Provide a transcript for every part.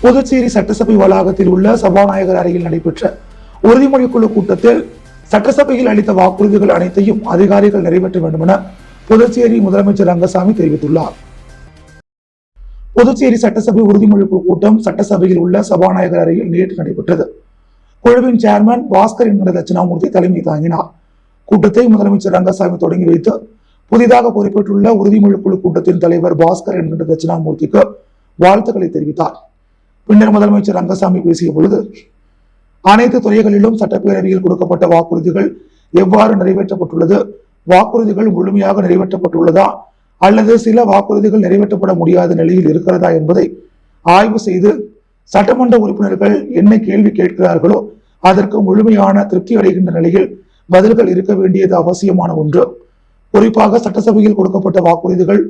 புதுச்சேரி சட்டசபை வளாகத்தில் உள்ள சபாநாயகர் அறையில் நடைபெற்ற உறுதிமொழி குழு கூட்டத்தில் சட்டசபையில் அளித்த வாக்குறுதிகள் அனைத்தையும் அதிகாரிகள் நிறைவேற்ற வேண்டும் என புதுச்சேரி முதலமைச்சர் ரங்கசாமி தெரிவித்துள்ளார். புதுச்சேரி சட்டசபை உறுதிமொழி குழு கூட்டம் சட்டசபையில் உள்ள சபாநாயகர் அறையில் நேற்று நடைபெற்றது. குழுவின் சேர்மன் பாஸ்கர் என்கிற தட்சிணாமூர்த்தி தலைமை தாங்கினார். கூட்டத்தை முதலமைச்சர் ரங்கசாமி தொடங்கி வைத்து புதிதாக பொறுப்பேற்றுள்ள உறுதிமொழி குழு கூட்டத்தின் தலைவர் பாஸ்கர் என்கிற தட்சிணாமூர்த்திக்கு வாழ்த்துக்களை தெரிவித்தார். பின்னர் முதலமைச்சர் ரங்கசாமி பேசிய பொழுது, அனைத்து துறைகளிலும் சட்டப்பேரவையில் கொடுக்கப்பட்ட வாக்குறுதிகள் எவ்வாறு நிறைவேற்றப்பட்டுள்ளது, வாக்குறுதிகள் முழுமையாக நிறைவேற்றப்பட்டுள்ளதா அல்லது சில வாக்குறுதிகள் நிறைவேற்றப்பட முடியாத நிலையில் இருக்கிறதா என்பதை ஆய்வு செய்து சட்டமன்ற உறுப்பினர்கள் என்ன கேள்வி கேட்கிறார்களோ அதற்கு முழுமையான திருப்தி அடைகின்ற நிலையில் பதில்கள் இருக்க வேண்டியது அவசியமான ஒன்று. குறிப்பாக சட்டசபையில் கொடுக்கப்பட்ட வாக்குறுதிகள்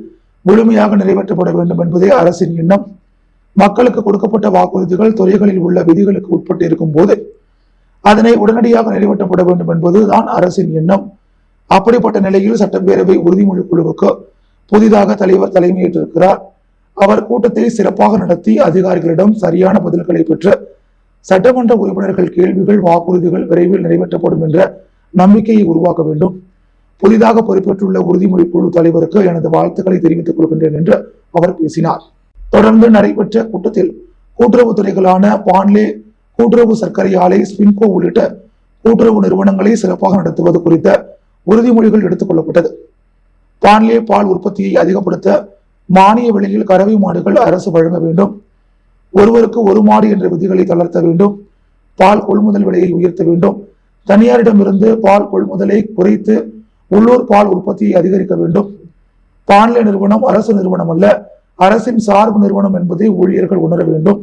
முழுமையாக நிறைவேற்றப்பட வேண்டும் என்பதே அரசின் எண்ணம். மக்களுக்கு கொடுக்கப்பட்ட வாக்குறுதிகள் துறைகளில் உள்ள விதிகளுக்கு உட்பட்டு இருக்கும் போது அதனை உடனடியாக நிறைவேற்றப்பட வேண்டும் என்பதுதான் அரசின் எண்ணம். அப்படிப்பட்ட நிலையில் சட்டப்பேரவை உறுதிமொழி குழுவுக்கு புதிதாக தலைவர் தலைமையேற்றிருக்கிறார். அவர் கூட்டத்தை சிறப்பாக நடத்தி அதிகாரிகளிடம் சரியான பதில்களை பெற்று சட்டமன்ற உறுப்பினர்கள் கேள்விகள் வாக்குறுதிகள் விரைவில் நிறைவேற்றப்படும் என்ற நம்பிக்கையை உருவாக்க வேண்டும். புதிதாக பொறுப்பேற்றுள்ள உறுதிமொழி குழு தலைவருக்கு எனது வாழ்த்துக்களை தெரிவித்துக் கொள்கின்றேன் என்று அவர் பேசினார். தொடர்ந்து நடைபெற்ற கூட்டத்தில் கூட்டுறவு துறைகளான பான்லே கூட்டுறவு சர்க்கரை ஆலை, ஸ்பின்கோ உள்ளிட்ட கூட்டுறவு நிறுவனங்களை சிறப்பாக நடத்துவது குறித்த உறுதிமொழிகள் எடுத்துக் கொள்ளப்பட்டது. பான்லே பால் உற்பத்தியை அதிகப்படுத்த மானிய விலையில் கறவை மாடுகள் அரசு வழங்க வேண்டும். ஒருவருக்கு ஒரு மாடு என்ற விதிகளை தளர்த்த வேண்டும். பால் கொள்முதல் விலையை உயர்த்த வேண்டும். தனியாரிடமிருந்து பால் கொள்முதலை குறைத்து உள்ளூர் பால் உற்பத்தியை அதிகரிக்க வேண்டும். பான்லே நிறுவனம் அரசு நிறுவனம் அல்ல, அரசின் சார்பு நிறுவனம் என்பதை ஊழியர்கள் உணர வேண்டும்.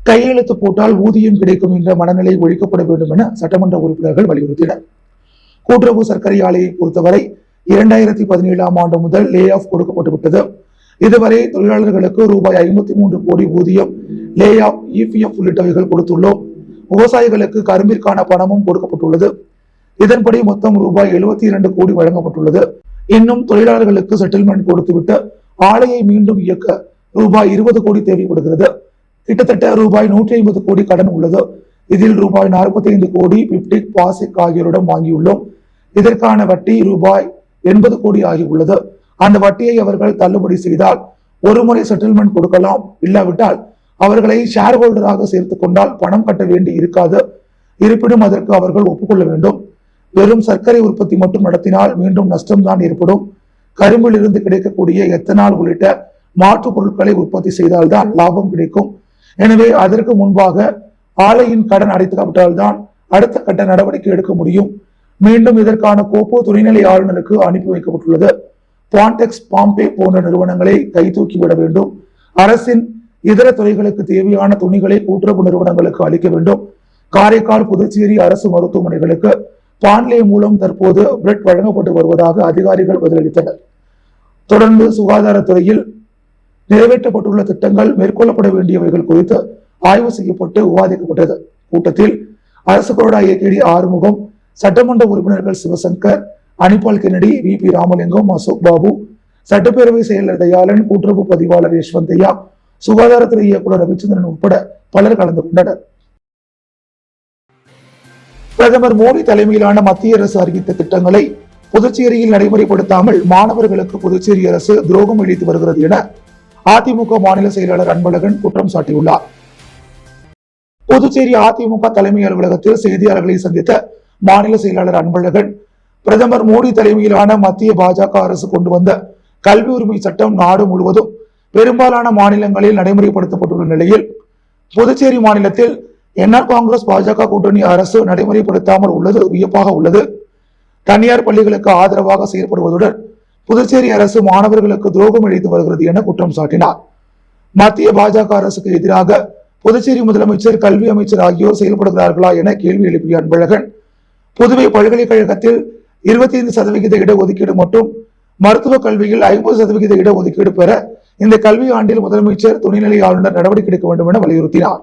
கையெழுத்து போட்டால் ஊதியம் கிடைக்கும் என்ற மனநிலை ஒழிக்கப்பட வேண்டும் என சட்டமன்ற உறுப்பினர்கள் வலியுறுத்தினர். கூட்டுறவு சர்க்கரை ஆலையை பொறுத்தவரை 2017 ஆண்டு முதல் லே ஆஃப் கொடுக்கப்பட்டுவிட்டது. இதுவரை தொழிலாளர்களுக்கு ரூபாய் 53 கோடி ஊதியம், லே ஆஃப், EPF உள்ளிட்டவைகள் கொடுத்துள்ளோம். விவசாயிகளுக்கு கரும்பிற்கான பணமும் கொடுக்கப்பட்டுள்ளது. இதன்படி மொத்தம் ரூபாய் 72 கோடி வழங்கப்பட்டுள்ளது. இன்னும் தொழிலாளர்களுக்கு செட்டில்மெண்ட் கொடுத்துவிட்டு ஆலையை மீண்டும் இயக்க ரூபாய் 20 கோடி தேவைப்படுகிறது. கிட்டத்தட்ட ரூபாய் 150 கோடி கடன் உள்ளது. இதில் ரூபாய் 45 கோடி பிப்டிக், பாசிக் ஆகியோரிடம் வாங்கியுள்ளோம். இதற்கான வட்டி ரூபாய் 80 கோடி ஆகியுள்ளது. அந்த வட்டியை அவர்கள் தள்ளுபடி செய்தால் ஒரு முறை செட்டில்மெண்ட் கொடுக்கலாம். இல்லாவிட்டால் அவர்களை ஷேர் ஹோல்டராக சேர்த்துக் கொண்டால் பணம் கட்ட வேண்டி இருக்காது. இருப்பினும் அதற்கு அவர்கள் ஒப்புக்கொள்ள வேண்டும். வெறும் சர்க்கரை உற்பத்தி மட்டும் நடத்தினால் மீண்டும் நஷ்டம்தான் ஏற்படும். கரும்பில் இருந்து கிடைக்கக்கூடிய எத்தனால் உள்ளிட்ட மாற்று பொருட்களை உற்பத்தி செய்தால்தான் லாபம் கிடைக்கும். எனவே அதற்கு முன்பாக ஆலையின் கடன் அடைக்கப்பட்டால்தான் அடுத்த கட்ட நடவடிக்கை எடுக்க முடியும். மீண்டும் இதற்கான கோப்பு துணைநிலை ஆளுநருக்கு அனுப்பி வைக்கப்பட்டுள்ளது. பான்டெக்ஸ், பாம்பே போன்ற நிறுவனங்களை கை தூக்கிவிட வேண்டும். அரசின் இதர துறைகளுக்கு தேவையான துணிகளை கூட்டுறவு நிறுவனங்களுக்கு அளிக்க வேண்டும். காரைக்கால், புதுச்சேரி அரசு மருத்துவமனைகளுக்கு பான்லே மூலம் தற்போது பிரெட் வழங்கப்பட்டு வருவதாக அதிகாரிகள் பதிலளித்தனர். தொடர்ந்து சுகாதாரத்துறையில் நிறைவேற்றப்பட்டுள்ள திட்டங்கள், மேற்கொள்ளப்பட வேண்டியவைகள் குறித்து ஆய்வு செய்யப்பட்டு விவாதிக்கப்பட்டது. கூட்டத்தில் அரசு கொறடா ஏகேடி ஆறுமுகம், சட்டமன்ற உறுப்பினர்கள் சிவசங்கர், அனிபால் கென்னடி, VP ராமலிங்கம், அசோக் பாபு, சட்டப்பேரவை செயலர் தயாளன், கூட்டுறவு பதிவாளர் யஷ்வந்தையா, சுகாதாரத்துறை இயக்குநர் ரவிச்சந்திரன் உட்பட பலர் கலந்து கொண்டனர். பிரதமர் மோடி தலைமையிலான மத்திய அரசு அறிவித்த திட்டங்களை புதுச்சேரியில் நடைமுறைப்படுத்தாமல் மாணவர்களுக்கு புதுச்சேரி அரசு துரோகம் அளித்து வருகிறது என அதிமுக மாநில செயலாளர் அன்பழகன் குற்றம் சாட்டியுள்ளார். புதுச்சேரி அதிமுக தலைமை அலுவலகத்தில் செய்தியாளர்களை சந்தித்த மாநில செயலாளர் அன்பழகன், பிரதமர் மோடி தலைமையிலான மத்திய பாஜக அரசு கொண்டு வந்த கல்வி உரிமை சட்டம் நாடு முழுவதும் பெரும்பாலான மாநிலங்களில் நடைமுறைப்படுத்தப்பட்டுள்ள நிலையில் புதுச்சேரி மாநிலத்தில் என்ஆர் காங்கிரஸ் பாஜக கூட்டணி அரசு நடைமுறைப்படுத்தாமல் உள்ளது வியப்பாக உள்ளது. தனியார் பள்ளிகளுக்கு ஆதரவாக செயல்படுவதுடன் புதுச்சேரி அரசு மாணவர்களுக்கு துரோகம் அளித்து வருகிறது என குற்றம் சாட்டினார். மத்திய பாஜக அரசுக்கு எதிராக புதுச்சேரி முதலமைச்சர், கல்வி அமைச்சர் ஆகியோர் செயல்படுகிறார்களா என கேள்வி எழுப்பிய அன்பழகன், புதுவை பல்கலைக்கழகத்தில் 25% இடஒதுக்கீடு மற்றும் மருத்துவக் கல்வியில் 50% இடஒதுக்கீடு பெற இந்த கல்வி ஆண்டில் முதலமைச்சர், துணைநிலை ஆளுநர் நடவடிக்கை எடுக்க வேண்டும் என வலியுறுத்தினார்.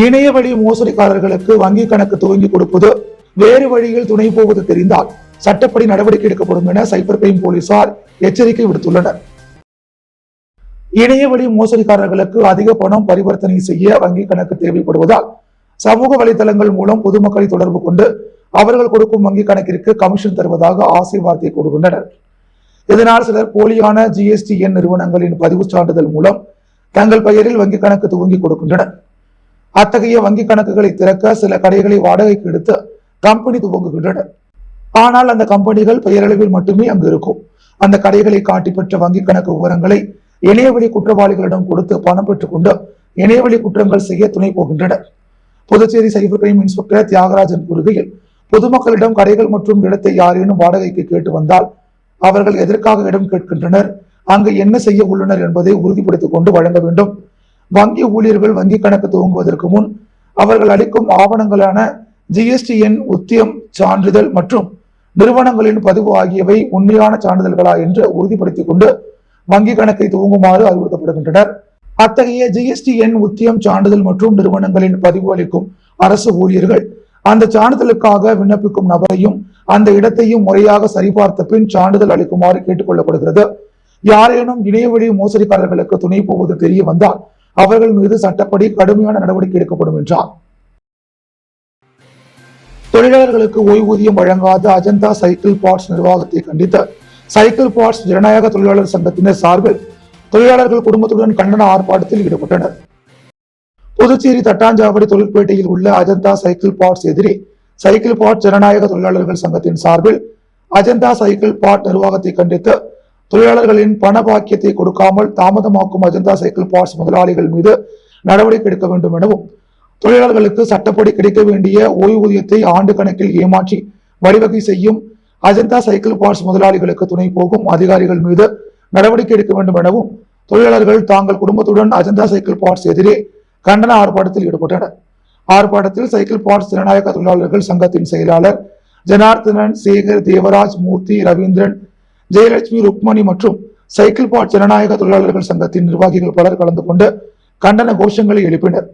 இணைய வழி மோசடிக்காரர்களுக்கு வங்கி கணக்கு துவங்கி கொடுப்பது, வேறு வழியில் துணை போவது தெரிந்தால் சட்டப்படி நடவடிக்கை எடுக்கப்படும் என சைபர் கிரைம் போலீசார் எச்சரிக்கை விடுத்துள்ளனர். இணையவழி மோசடிக்காரர்களுக்கு அதிக பணம் பரிவர்த்தனை செய்ய வங்கி கணக்கு தேவைப்படுவதால் சமூக வலைதளங்கள் மூலம் பொதுமக்களை தொடர்பு கொண்டு அவர்கள் கொடுக்கும் வங்கி கணக்கிற்கு கமிஷன் தருவதாக ஆசை வார்த்தை கொடுக்கின்றனர். இதனால் சிலர் போலியான GSTN நிறுவனங்களின் பதிவு சான்றிதழ் மூலம் தங்கள் பெயரில் வங்கி கணக்கு துவங்கி கொடுக்கின்றனர். அத்தகைய வங்கி கணக்குகளை திறக்க சில கடைகளை வாடகைக்கு எடுத்து கம்பெனி துவங்குகின்றனர். ஆனால் அந்த கம்பெனிகள் பெயரளவில் மட்டுமே அங்கு இருக்கும். அந்த கடைகளை காட்டி பெற்ற வங்கி கணக்கு விவரங்களை இணையவழி குற்றவாளிகளிடம் கொடுத்து பணம் பெற்றுக் கொண்டு இணையவழி குற்றங்கள் செய்ய துணை போகின்றனர். Puducherry cyber crime inspector Thiagarajan கூறுகையில், பொதுமக்களிடம் கடைகள் மற்றும் இடத்தை யாரேனும் வாடகைக்கு கேட்டு வந்தால் அவர்கள் எதற்காக இடம் கேட்கின்றனர், அங்கு என்ன செய்ய உள்ளனர் என்பதை உறுதிப்படுத்திக் கொண்டு வழங்க வேண்டும். வங்கி ஊழியர்கள் வங்கி கணக்கு துவங்குவதற்கு முன் அவர்கள் அளிக்கும் ஆவணங்களான GSTN உத்தியம் சான்றிதழ் மற்றும் நிறுவனங்களின் பதிவு ஆகியவை உண்மையான சான்றிதழ்களா என்று உறுதிப்படுத்திக் கொண்டு வங்கி கணக்கை துவங்குமாறு அறிவுறுத்தப்படுகின்றனர். அத்தகைய GSTN உத்தியம் சான்றிதழ் மற்றும் நிறுவனங்களின் பதிவு அளிக்கும் அரசு ஊழியர்கள் அந்த சான்றிதழுக்காக விண்ணப்பிக்கும் நபரையும் அந்த இடத்தையும் முறையாக சரிபார்த்த பின் சான்றிதழ் அளிக்குமாறு கேட்டுக் கொள்ளப்படுகிறது. யாரேனும் இணையவழி மோசடிக்காரர்களுக்கு துணை போவது தெரிய வந்தால் அவர்கள் மீது சட்டப்படி கடுமையான நடவடிக்கை எடுக்கப்படும் என்றார். தொழிலாளர்களுக்கு ஓய்வூதியம் வழங்காத அஜந்தா சைக்கிள் பார்ட்ஸ் நிர்வாகத்தை கண்டித்து சைக்கிள் பார்ட்ஸ் ஜனநாயக தொழிலாளர் சங்கத்தினர் சார்பில் தொழிலாளர்கள் குடும்பத்துடன் கண்டன ஆர்ப்பாட்டத்தில் ஈடுபட்டனர். புதுச்சேரி தட்டாஞ்சாவடி தொழிற்பேட்டையில் உள்ள அஜந்தா சைக்கிள் பார்ட்ஸ் எதிரே சைக்கிள் பார்ட் ஜனநாயக தொழிலாளர்கள் சங்கத்தின் சார்பில் அஜந்தா சைக்கிள் பார்ட் நிர்வாகத்தை கண்டித்து தொழிலாளர்களின் பண பாக்கியத்தை கொடுக்காமல் தாமதமாக்கும் அஜந்தா சைக்கிள் பார்ட்ஸ் முதலாளிகள் மீது நடவடிக்கை எடுக்க வேண்டும் எனவும், தொழிலாளர்களுக்கு சட்டப்படி கிடைக்க வேண்டிய ஓய்வூதியத்தை ஆண்டு கணக்கில் ஏமாற்றி வழிவகை செய்யும் அஜந்தா சைக்கிள் பார்ட்ஸ் முதலாளிகளுக்கு துணை போகும் அதிகாரிகள் மீது நடவடிக்கை எடுக்க வேண்டும் எனவும் தொழிலாளர்கள் தாங்கள் குடும்பத்துடன் அஜந்தா சைக்கிள் பார்ட்ஸ் எதிரே கண்டன ஆர்ப்பாட்டத்தில் ஈடுபட்டனர். ஆர்ப்பாட்டத்தில் சைக்கிள் பார்ட்ஸ் ஜனநாயக தொழிலாளர்கள் சங்கத்தின் செயலாளர் ஜனார்த்தனன், சேகர், தேவராஜ், மூர்த்தி, ரவீந்திரன், ஜெயலட்சுமி, ருக்மணி மற்றும் சைக்கிள் பார்ட் ஜனநாயக தொழிலாளர்கள் சங்கத்தின் நிர்வாகிகள் பலர் கலந்து கொண்டு கண்டன கோஷங்களை எழுப்பினர்.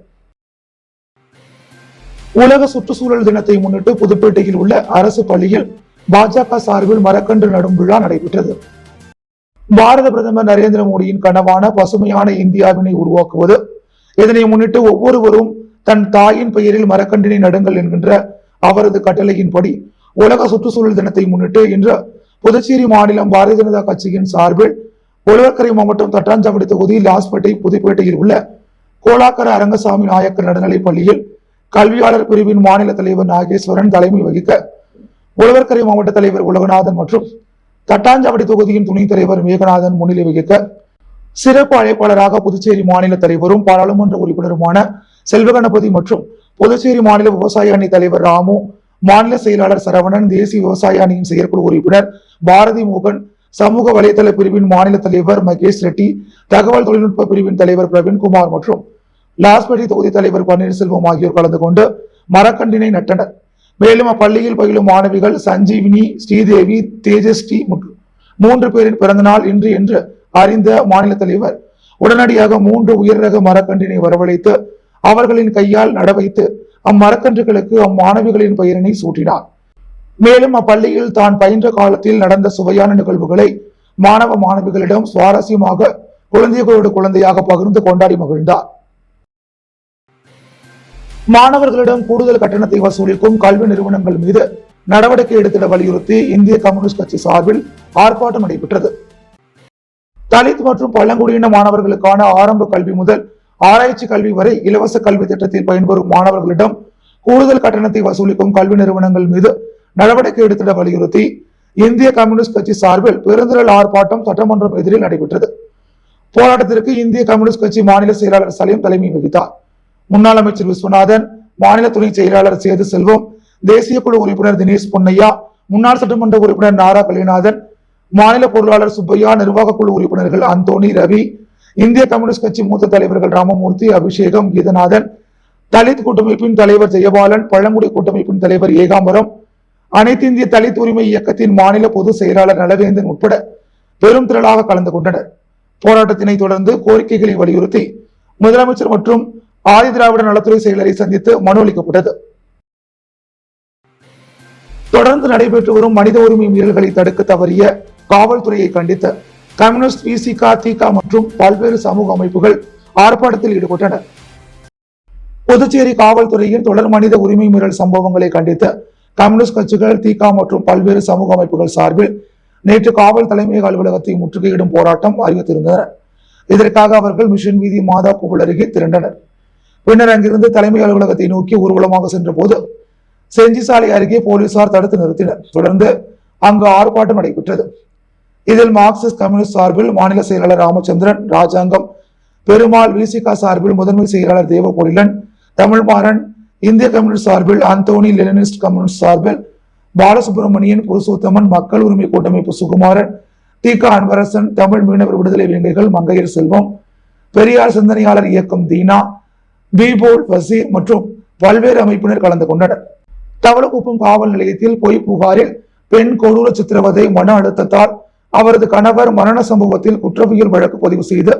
உலக சுற்றுச்சூழல் தினத்தை முன்னிட்டு புதுப்பேட்டையில் உள்ள அரசு பள்ளியில் பாஜக சார்பில் மரக்கன்று நடும் விழா நடைபெற்றது. பாரத பிரதமர் நரேந்திர மோடியின் கனவான பசுமையான இந்தியாவினை உருவாக்குவது, இதனை முன்னிட்டு ஒவ்வொருவரும் தன் தாயின் பெயரில் மரக்கன்றினை நடுங்கள் என்கின்ற அவரது கட்டளையின்படி உலக சுற்றுச்சூழல் தினத்தை முன்னிட்டு இன்று புதுச்சேரி மாநிலம் பாரதிய ஜனதா கட்சியின் சார்பில் உழவர்கரை மாவட்டம் தட்டாஞ்சாவடி தொகுதி லாஸ்பேட்டை புதுப்பேட்டையில் உள்ள கோலாக்கர அரங்கசாமி நாயக்கர் நடுநிலைப் பள்ளியில் கல்வியாளர் பிரிவின் மாநில தலைவர் நாகேஸ்வரன் தலைமை வகிக்க உழவர்கரை மாவட்ட தலைவர் உலகநாதன் மற்றும் தட்டாஞ்சாவடி தொகுதியின் துணைத் தலைவர் மேகநாதன் முன்னிலை வகிக்க சிறப்பு அழைப்பாளராக புதுச்சேரி மாநில தலைவரும் பாராளுமன்ற உறுப்பினருமான செல்வகணபதி மற்றும் புதுச்சேரி மாநில விவசாய அணி தலைவர் ராமு, மாநில செயலாளர் சரவணன், தேசிய விவசாய அணியின் செயற்குழு உறுப்பினர் பாரதி மோகன், சமூக வலைதள பிரிவின் மாநில தலைவர் மகேஷ் ரெட்டி, தகவல் தொழில்நுட்ப பிரிவின் தலைவர் பிரவீன்குமார் மற்றும் லாஸ்பேட்டை தொகுதி தலைவர் பன்னீர்செல்வம் ஆகியோர் கலந்து கொண்டு மரக்கன்றினை நட்டனர். மேலும் அப்பள்ளியில் பயிலும் மாணவிகள் சஞ்சீவினி, ஸ்ரீதேவி, தேஜஸ்ரீ மற்றும் 3 பேரின் பிறந்தநாள் இன்று என்று அறிந்த மாநில தலைவர் உடனடியாக 3 உயர் ரக மரக்கன்றினை வரவழைத்து அவர்களின் கையால் நடவைத்து அம்மரக்கன்றுகளுக்கு அம்மாணவிகளின் பெயரினை சூட்டினார். மேலும் அப்பள்ளியில் தான் பயின்ற காலத்தில் நடந்த சுவையான நிகழ்வுகளை மாணவ மாணவிகளிடம் சுவாரஸ்யமாக குழந்தைகளோடு குழந்தையாக பகிர்ந்து கொண்டாடி மகிழ்ந்தார். மாணவர்களிடம் கூடுதல் கட்டணத்தை வசூலிக்கும் கல்வி நிறுவனங்கள் மீது நடவடிக்கை எடுத்திட வலியுறுத்தி இந்திய கம்யூனிஸ்ட் கட்சி சார்பில் ஆர்ப்பாட்டம் நடைபெற்றது. தலித் மற்றும் பழங்குடியின மாணவர்களுக்கான ஆரம்ப கல்வி முதல் ஆராய்ச்சி கல்வி வரை இலவச கல்வி திட்டத்தில் பயன்பெறும் மாணவர்களிடம் கூடுதல் கட்டணத்தை வசூலிக்கும் கல்வி நிறுவனங்கள் மீது நடவடிக்கை எடுத்திட வலியுறுத்தி இந்திய கம்யூனிஸ்ட் கட்சி சார்பில் பெருந்திரள் ஆர்ப்பாட்டம் சட்டமன்றம் எதிரில் நடைபெற்றது. போராட்டத்திற்கு இந்திய கம்யூனிஸ்ட் கட்சி மாநில செயலாளர் சலீம் தலைமை வகித்தார். முன்னாள் அமைச்சர் விஸ்வநாதன், மாநில துணை செயலாளர் சேது செல்வம், தேசிய குழு உறுப்பினர் தினேஷ் பொன்னையா, முன்னாள் சட்டமன்ற உறுப்பினர் நாரா கலைநாதன், மாநில பொருளாளர் சுப்பையா, நிர்வாக குழு உறுப்பினர்கள் அந்தோணி, ரவி, இந்திய கம்யூனிஸ்ட் கட்சி மூத்த தலைவர்கள் ராமமூர்த்தி, அபிஷேகம், கீதநாதன், தலித் கூட்டமைப்பின் தலைவர் ஜெயபாலன், பழங்குடி கூட்டமைப்பின் தலைவர் ஏகாம்பரம், அனைத்து இந்திய தலித் உரிமை இயக்கத்தின் மாநில பொதுச் செயலாளர் நலவேந்தன் உட்பட பெரும் திரளாக கலந்து கொண்டனர். போராட்டத்தினை தொடர்ந்து கோரிக்கைகளை வலியுறுத்தி முதலமைச்சர் மற்றும் ஆதி திராவிட நலத்துறை செயலரை சந்தித்து மனு அளிக்கப்பட்டது. தொடர்ந்து நடைபெற்று வரும் மனித உரிமை மீறல்களை தடுக்க தவறிய காவல்துறையை கண்டித்து கம்யூனிஸ்ட், விசிக, திக மற்றும் பல்வேறு சமூக அமைப்புகள் ஆர்ப்பாட்டத்தில் ஈடுபட்டனர். புதுச்சேரி காவல்துறையின் தொடர் மனித உரிமை மீறல் சம்பவங்களை கண்டித்து கம்யூனிஸ்ட் கட்சிகள், திக மற்றும் பல்வேறு சமூக அமைப்புகள் சார்பில் நேற்று காவல் தலைமையக அலுவலகத்தை முற்றுகையிடும் போராட்டம் அறிவித்திருந்தனர். இதற்காக அவர்கள் மிஷன் வீதி மாதா கோவில் அருகே திரண்டனர். பின்னர் அங்கிருந்து தலைமை அலுவலகத்தை நோக்கி ஊர்வலமாக சென்ற போது செஞ்சி சாலை அருகே போலீசார் தடுத்து நிறுத்தினர். தொடர்ந்து அங்கு ஆர்ப்பாட்டம் நடைபெற்றது. இதில் மார்க்சிஸ்ட் கம்யூனிஸ்ட் சார்பில் மாநில செயலாளர் ராமச்சந்திரன், ராஜாங்கம் பெருமாள், விசிக சார்பில் முதன்மை செயலாளர் தேவபொழிலன், தமிழ்மாறன், இந்திய கம்யூனிஸ்ட் சார்பில் அந்தோனி, லெனினிஸ்ட் கம்யூனிஸ்ட் சார்பில் பாலசுப்ரமணியன், புருஷோத்தமன், மக்கள் உரிமை கூட்டமைப்பு சுகுமாரன், திக அன்பரசன், தமிழ் மீனவர் விடுதலை வேங்கைகள் மங்கையர் செல்வம், பெரியார் சிந்தனையாளர் இயக்கம் தீனா, பீபோல் பசீர் மற்றும் பல்வேறு அமைப்பினர் கலந்து கொண்டனர். தவளக்குப்பம் காவல் நிலையத்தில் பொய் புகாரில் பெண் கொடூர சித்திரவதை மன அழுத்தத்தால் அவரது கணவர் மரண சம்பவத்தில் குற்றவியல் வழக்கு பதிவு செய்து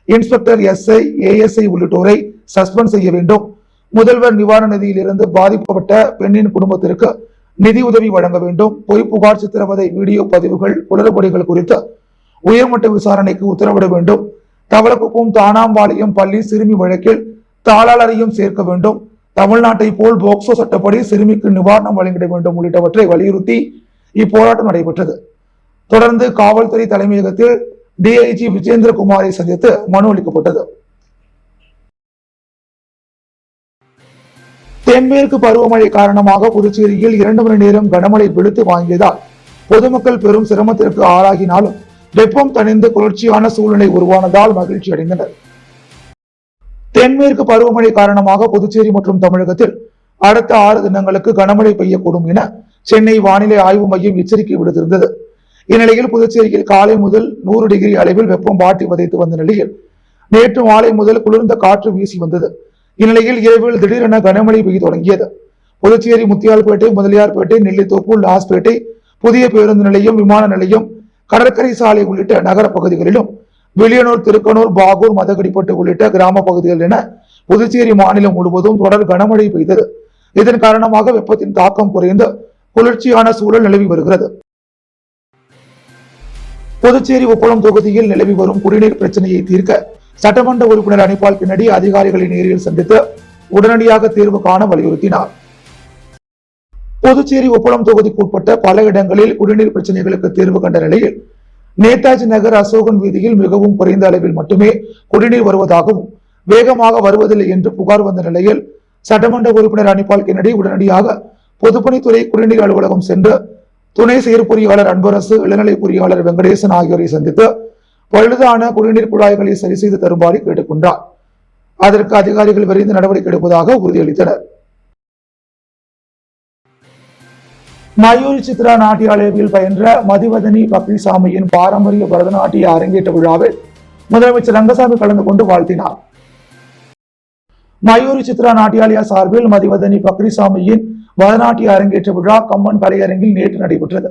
இன்ஸ்பெக்டர் SI, ASI உள்ளிட்டோரை சஸ்பெண்ட் செய்ய வேண்டும். முதல்வர் நிவாரண நிதியிலிருந்து பாதிக்கப்பட்ட பெண்ணின் குடும்பத்திற்கு நிதி உதவி வழங்க வேண்டும். பொய் புகார், சித்திரவதை வீடியோ பதிவுகள், குளறுபடிகள் குறித்து உயர்மட்ட விசாரணைக்கு உத்தரவிட வேண்டும். தவளக்குப்பம் தானாம்பாளையம் பள்ளி சிறுமி வழக்கில் தாளாளரையும் சேர்க்க வேண்டும். தமிழ்நாட்டை போல் போக்சோ சட்டப்படி சிறுமிக்கு நிவாரணம் வழங்கிட வேண்டும் உள்ளிட்டவற்றை வலியுறுத்தி இப்போராட்டம் நடைபெற்றது. தொடர்ந்து காவல்துறை தலைமையகத்தில் DIG விஜேந்திரகுமாரை சந்தித்து மனு அளிக்கப்பட்டது. தென்மேற்கு பருவமழை காரணமாக புதுச்சேரியில் 2 மணி நேரம் கனமழை வெளுத்து வாங்கியதால் பொதுமக்கள் பெரும் சிரமத்திற்கு ஆளாகினாலும் வெப்பம் தணிந்து குளிர்ச்சியான சூழ்நிலை உருவானதால் மகிழ்ச்சி அடைந்தனர். தென்மேற்கு பருவமழை காரணமாக புதுச்சேரி மற்றும் தமிழகத்தில் அடுத்த 6 தினங்களுக்கு கனமழை பெய்யக்கூடும் என சென்னை வானிலை ஆய்வு மையம் எச்சரிக்கை விடுத்திருந்தது. இந்நிலையில் புதுச்சேரியில் காலை முதல் 100 டிகிரி அளவில் வெப்பம் வாட்டி வதைத்து வந்த நிலையில் நேற்று மாலை முதல் குளிர்ந்த காற்று வீசி வந்தது. இந்நிலையில் இரவில் திடீரென கனமழை பெய்ய தொடங்கியது. புதுச்சேரி முத்தியால்பேட்டை, முதலியார்பேட்டை, நெல்லித்தோப்பு, லாஸ்பேட்டை, புதிய பேருந்து நிலையம், விமான நிலையம், கடற்கரை சாலை உள்ளிட்ட நகர பகுதிகளிலும், வில்லியனூர், திருக்கனூர், பாகூர், மதகடிப்பட்டு உள்ளிட்ட கிராம பகுதிகள் என புதுச்சேரி மாநிலம் முழுவதும் தொடர் கனமழை பெய்தது. இதன் காரணமாக வெப்பத்தின் தாக்கம் குறைந்து குளிர்ச்சியான சூழல் நிலவி வருகிறது. புதுச்சேரி உப்பளம் தொகுதியில் நிலவி வரும் குடிநீர் பிரச்சனையை தீர்க்க சட்டமன்ற உறுப்பினர் அனிபால் கென்னடி அதிகாரிகளை நேரில் சந்தித்து உடனடியாக தீர்வு காண வலியுறுத்தினார். புதுச்சேரி உப்பளம் தொகுதிக்கு உட்பட்ட பல இடங்களில் குடிநீர் பிரச்சனைகளுக்கு தீர்வு கண்ட நிலையில் நேதாஜி நகர், அசோகன் வீதியில் மிகவும் குறைந்த அளவில் மட்டுமே குடிநீர் வருவதாகவும் வேகமாக வருவதில்லை என்று புகார் வந்த நிலையில் சட்டமன்ற உறுப்பினர் அனிபால் கென்னடி உடனடியாக பொதுப்பணித்துறை குடிநீர் அலுவலகம் சென்று துணை செயற்பொறியாளர் அன்பரசு, இளநிலை பொறியாளர் வெங்கடேசன் ஆகியோரை சந்தித்து பழுதான குடிநீர் குழாய்களை சரி செய்து தருமாறு கேட்டுக்கொண்டார். அதற்கு அதிகாரிகள் விரைந்து நடவடிக்கை எடுப்பதாக உறுதியளித்தனர். மயூரி சித்ரா நாட்டியாலயத்தில் பயின்ற மதிவதனி பக்ரிசாமியின் பாரம்பரிய பரதநாட்டிய அரங்கேற்ற விழாவில் முதலமைச்சர் ரங்கசாமி கலந்து கொண்டு வாழ்த்தினார். மயூரி சித்ரா நாட்டியாலயா சார்பில் மதிவதனி பக்ரிசாமியின் பரதநாட்டிய அரங்கேற்ற விழா கம்மன் கலையரங்கில் நேற்று நடைபெற்றது.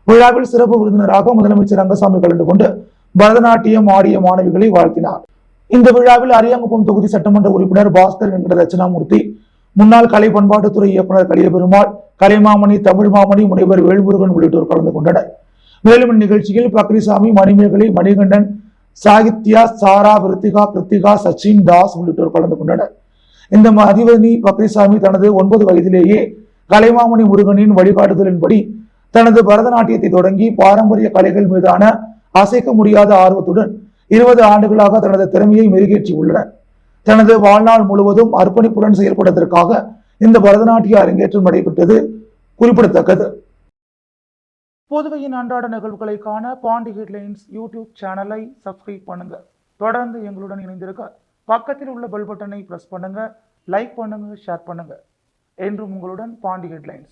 விழாவில் சிறப்பு விருந்தினராக முதலமைச்சர் ரங்கசாமி கலந்து கொண்டு பரதநாட்டியம் ஆடிய மாணவிகளை வாழ்த்தினார். இந்த விழாவில் அரியாங்குப்பம் தொகுதி சட்டமன்ற உறுப்பினர் பாஸ்கர் என்கிற தட்சிணாமூர்த்தி, முன்னாள் கலை பண்பாட்டுத்துறை இயக்குநர் கலியபெருமாள், கலைமாமணி, தமிழ் மாமணி முனைவர் வேல்முருகன் உள்ளிட்டோர் கலந்து கொண்டனர். மேலும் இந்நிகழ்ச்சியில் பக்ரிசாமி, மணிமேகலை, மணிகண்டன், சாகித்யா, சாரா, விருத்திகா, கிருத்திகா, சச்சின், தாஸ் உள்ளிட்டோர் கலந்து கொண்டனர். இந்த மதிவதனி பக்ரிசாமி தனது 9 வயதிலேயே கலைமாமணி முருகனின் வழிகாட்டுதலின்படி தனது பரதநாட்டியத்தை தொடங்கி பாரம்பரிய கலைகள் மீதான அசைக்க முடியாத ஆர்வத்துடன் 20 ஆண்டுகளாக தனது திறமையை மெருகேற்றி உள்ளனர். தனது வாழ்நாள் முழுவதும் அர்ப்பணிப்புடன் செயல்படுவதற்காக இந்த பரதநாட்டிய அரங்கேற்றம் நடைபெற்றது குறிப்பிடத்தக்கது. புதுவையின் அன்றாட நிகழ்வுகளை காண பாண்டி ஹெட்லைன்ஸ் யூடியூப் சேனலை சப்ஸ்கிரைப் பண்ணுங்க. தொடர்ந்து எங்களுடன் இணைந்திருக்க பக்கத்தில் உள்ள பெல் பட்டனை பிரஸ் பண்ணுங்க, லைக் பண்ணுங்க, ஷேர் பண்ணுங்க. என்றும் உங்களுடன் பாண்டி ஹெட்லைன்ஸ்.